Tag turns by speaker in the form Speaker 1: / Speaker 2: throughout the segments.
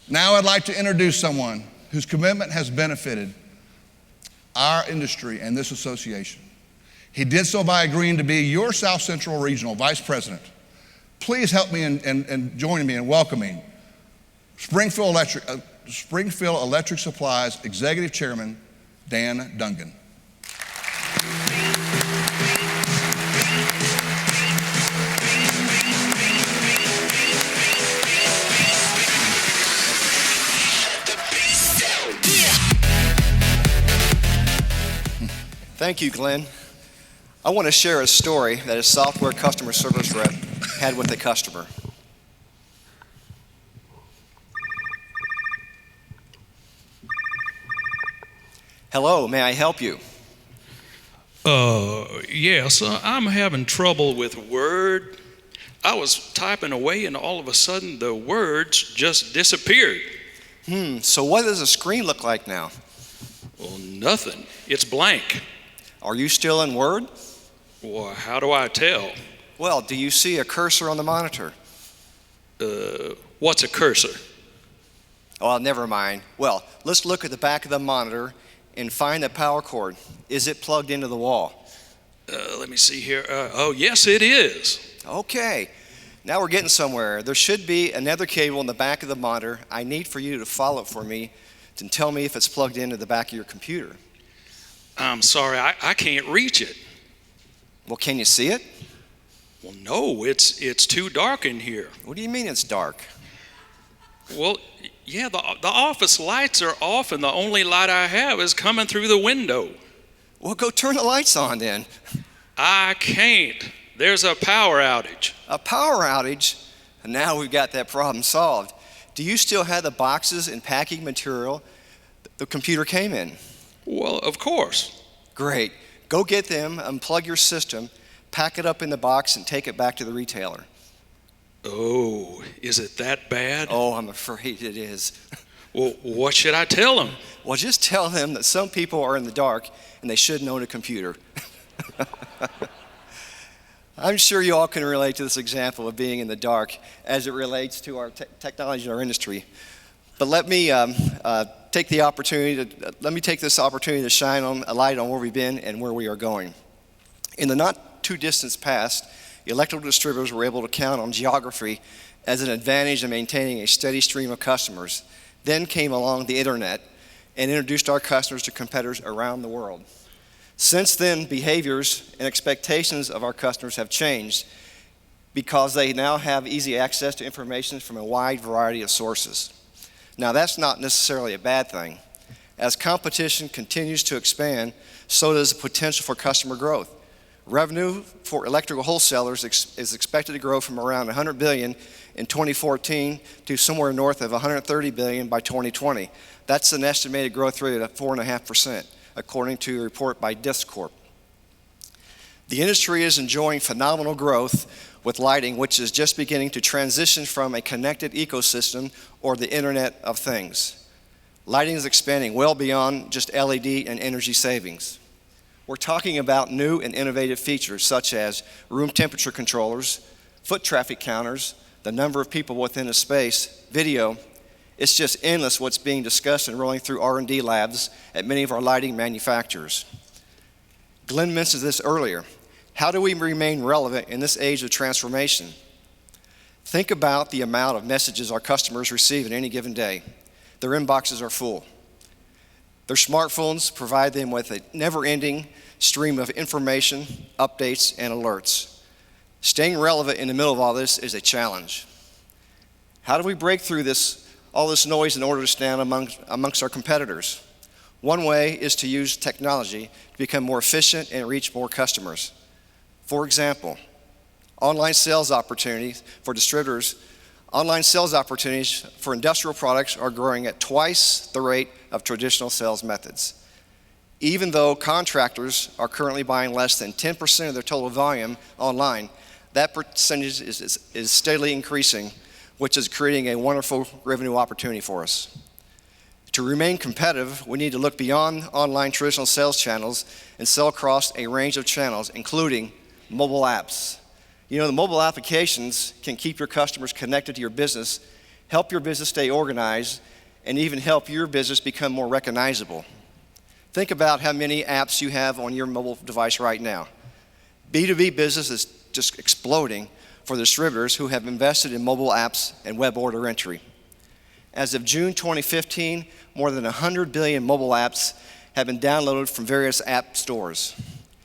Speaker 1: Now I'd like to introduce someone whose commitment has benefited our industry and this association. He did so by agreeing to be your South Central Regional Vice President. Please help me in joining me in welcoming Springfield Electric Supply's Executive Chairman, Dan Dungan.
Speaker 2: Thank you, Glenn. I want to share a story that a software customer service rep had with a customer. Hello, may I help you?
Speaker 3: Yes, I'm having trouble with Word. I was typing away and all of a sudden the words just disappeared.
Speaker 2: So what does the screen look like now?
Speaker 3: Well, nothing. It's blank.
Speaker 2: Are you still in Word?
Speaker 3: Well, how do I tell?
Speaker 2: Well, do you see a cursor on the monitor?
Speaker 3: What's a cursor?
Speaker 2: Oh, never mind. Well, let's look at the back of the monitor and find the power cord. Is it plugged into the wall?
Speaker 3: Let me see here. Oh, yes, it is.
Speaker 2: Okay. Now we're getting somewhere. There should be another cable in the back of the monitor. I need for you to follow it for me and tell me if it's plugged into the back of your computer.
Speaker 3: I'm sorry, I can't reach it.
Speaker 2: Well, can you see it?
Speaker 3: Well, no, it's too dark in here.
Speaker 2: What do you mean it's dark?
Speaker 3: Well, yeah, the office lights are off and the only light I have is coming through the window.
Speaker 2: Well, go turn the lights on then.
Speaker 3: I can't. There's a power outage.
Speaker 2: A power outage? And now we've got that problem solved. Do you still have the boxes and packing material the computer came in?
Speaker 3: Well, of course.
Speaker 2: Great. Go get them, unplug your system, pack it up in the box, and take it back to the retailer.
Speaker 3: Oh, is it that bad?
Speaker 2: Oh, I'm afraid it is.
Speaker 3: Well, what should I tell them?
Speaker 2: Well, just tell them that some people are in the dark and they shouldn't own a computer. I'm sure you all can relate to this example of being in the dark as it relates to our technology in our industry. But let me take this opportunity to shine a light on where we've been and where we are going. In the not too distant past, electrical distributors were able to count on geography as an advantage in maintaining a steady stream of customers. Then came along the internet and introduced our customers to competitors around the world. Since then, behaviors and expectations of our customers have changed because they now have easy access to information from a wide variety of sources. Now, that's not necessarily a bad thing. As competition continues to expand, so does the potential for customer growth. Revenue for electrical wholesalers is expected to grow from around $100 billion in 2014 to somewhere north of $130 billion by 2020. That's an estimated growth rate of 4.5%, according to a report by Discorp. The industry is enjoying phenomenal growth with lighting, which is just beginning to transition from a connected ecosystem or the Internet of Things. Lighting is expanding well beyond just LED and energy savings. We're talking about new and innovative features such as room temperature controllers, foot traffic counters, the number of people within a space, video. It's just endless what's being discussed and rolling through R&D labs at many of our lighting manufacturers. Glenn mentioned this earlier. How do we remain relevant in this age of transformation? Think about the amount of messages our customers receive in any given day. Their inboxes are full. Their smartphones provide them with a never-ending stream of information, updates, and alerts. Staying relevant in the middle of all this is a challenge. How do we break through all this noise in order to stand amongst our competitors? One way is to use technology to become more efficient and reach more customers. For example, online sales opportunities for distributors, online sales opportunities for industrial products are growing at twice the rate of traditional sales methods. Even though contractors are currently buying less than 10% of their total volume online, that percentage is steadily increasing, which is creating a wonderful revenue opportunity for us. To remain competitive, we need to look beyond online traditional sales channels and sell across a range of channels, including mobile apps. You know, the mobile applications can keep your customers connected to your business help your business stay organized, and even help your business become more recognizable. Think about how many apps you have on your mobile device right now. B2B business is just exploding for the distributors who have invested in mobile apps and web order entry. As of June 2015, more than 100 billion mobile apps have been downloaded from various app stores.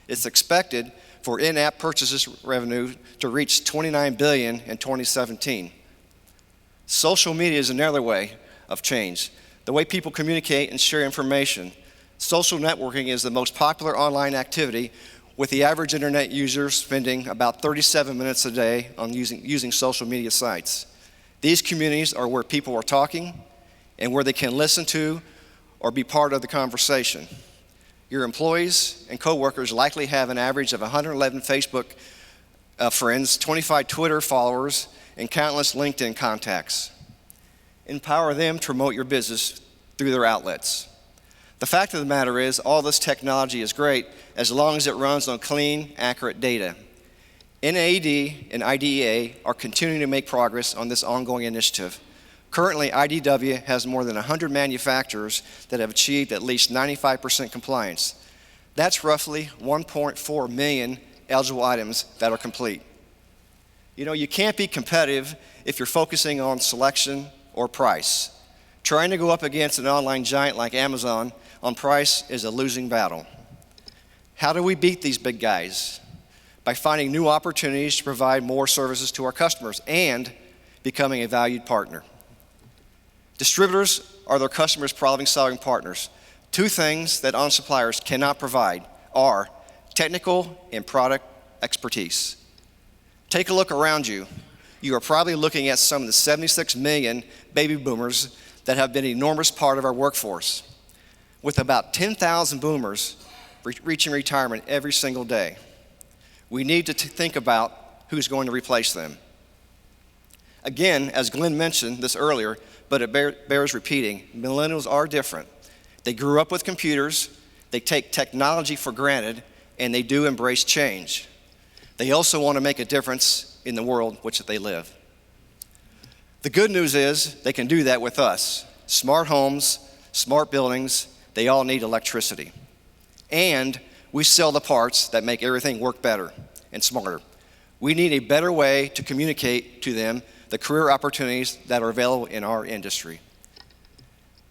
Speaker 2: It's expected for in-app purchases revenue to reach $29 billion in 2017. Social media is another way of change. The way people communicate and share information. Social networking is the most popular online activity, with the average internet user spending about 37 minutes a day on using social media sites. These communities are where people are talking and where they can listen to or be part of the conversation. Your employees and coworkers likely have an average of 111 Facebook friends, 25 Twitter followers, and countless LinkedIn contacts. Empower them to promote your business through their outlets. The fact of the matter is, all this technology is great as long as it runs on clean, accurate data. NAED and IDEA are continuing to make progress on this ongoing initiative. Currently, IDW has more than 100 manufacturers that have achieved at least 95% compliance. That's roughly 1.4 million eligible items that are complete. You know, you can't be competitive if you're focusing on selection or price. Trying to go up against an online giant like Amazon on price is a losing battle. How do we beat these big guys? By finding new opportunities to provide more services to our customers and becoming a valued partner. Distributors are their customers' problem-solving partners. Two things that on-suppliers cannot provide are technical and product expertise. Take a look around you. You are probably looking at some of the 76 million baby boomers that have been an enormous part of our workforce, with about 10,000 boomers reaching retirement every single day. We need to think about who's going to replace them. Again, as Glenn mentioned this earlier, but it bears repeating, millennials are different. They grew up with computers, they take technology for granted, and they do embrace change. They also want to make a difference in the world which they live. The good news is they can do that with us. Smart homes, smart buildings, they all need electricity. And we sell the parts that make everything work better and smarter. We need a better way to communicate to them the career opportunities that are available in our industry.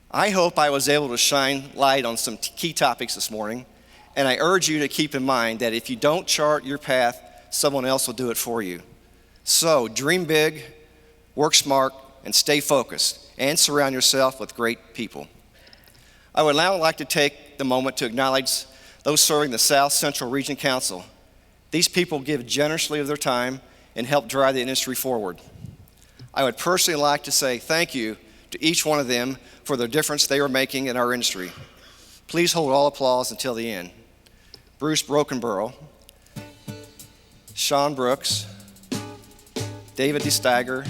Speaker 2: I hope I was able to shine light on some key topics this morning, and I urge you to keep in mind that if you don't chart your path, someone else will do it for you. So dream big, work smart, and stay focused, and surround yourself with great people. I would now like to take the moment to acknowledge those serving the South Central Region Council. These people give generously of their time and help drive the industry forward. I would personally like to say thank you to each one of them for the difference they are making in our industry. Please hold all applause until the end. Bruce Brokenborough, Sean Brooks, David DeStagger,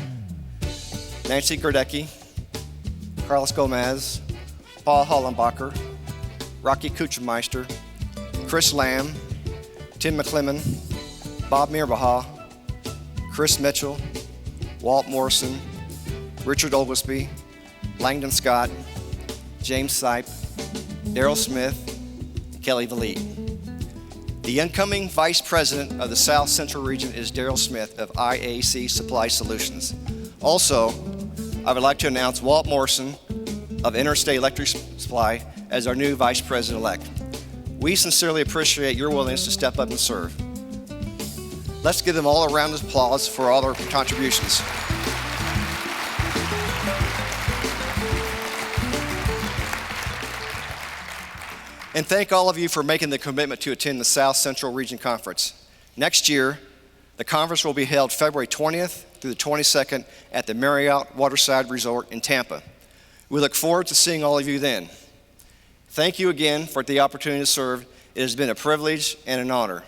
Speaker 2: Nancy Gerdecki, Carlos Gomez, Paul Hollenbacher, Rocky Kuchenmeister, Chris Lamb, Tim McClellan, Bob Mirbaha, Chris Mitchell, Walt Morrison, Richard Oglesby, Langdon Scott, James Sipe, Daryl Smith, and Kelly Valit. The incoming Vice President of the South Central Region is Daryl Smith of IAC Supply Solutions. Also, I would like to announce Walt Morrison of Interstate Electric Supply as our new Vice President-elect. We sincerely appreciate your willingness to step up and serve. Let's give them all a round of applause for all their contributions. And thank all of you for making the commitment to attend the South Central Region Conference. Next year, the conference will be held February 20th through the 22nd at the Marriott Waterside Resort in Tampa. We look forward to seeing all of you then. Thank you again for the opportunity to serve. It has been a privilege and an honor.